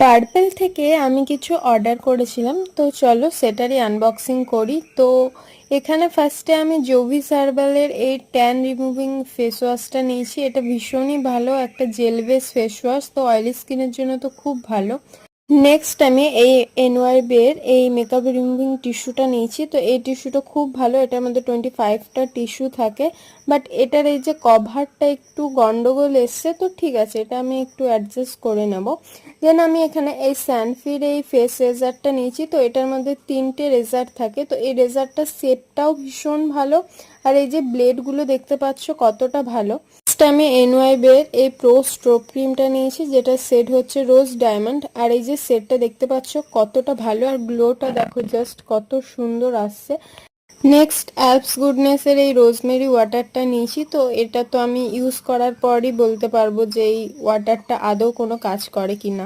Purple থেকে আমি কিছু অর্ডার করেছিলাম, তো চলো সেটারই আনবক্সিং করি। তো এখানে ফার্স্টে আমি জোভিস হার্বালের এই ট্যান রিমুভিং ফেস ওয়াশটা নিয়েছি। এটা ভীষণই ভালো, একটা জেল বেস ফেস ওয়াশ, তো অয়েলি স্কিনের জন্য তো খুব ভালো। নেক্সট আমি এই এনওয়াইবি এর এই মেকআপ রিমুভিং টিস্যুটা নিয়েছি। তো এই টিস্যুটা খুব ভালো, এটার মধ্যে 25টা টিস্যু থাকে, বাট এটার এই যে কভারটা একটু গন্ডগোল এসছে, তো ঠিক আছে, এটা আমি একটু অ্যাডজাস্ট করে নেব। দেন আমি এখানে এই স্যানফির এই ফেস রেজারটা নিয়েছি। তো এটার মধ্যে 3টে রেজার থাকে, তো এই রেজারটার শেপটাও ভীষণ ভালো, আর এই যে ব্লেডগুলো দেখতে পাচ্ছ কতটা ভালো। আমি এনওয়াইবি এর এই প্রো স্ট্রোব ক্রিমটা নিয়েছি, যেটা সেট হচ্ছে রোজ ডায়মন্ড, আর এই যে সেটটা দেখতে পাচ্ছ কতটা ভালো, আর গ্লোটা দেখো জাস্ট কত সুন্দর আসছে। নেক্সট অ্যালপস গুডনেস এর এই রোজমেরি ওয়াটারটা নিয়েছি। তো এটা তো আমি ইউজ করার পরই বলতে পারবো যে এই ওয়াটারটা আদৌ কোনো কাজ করে কিনা।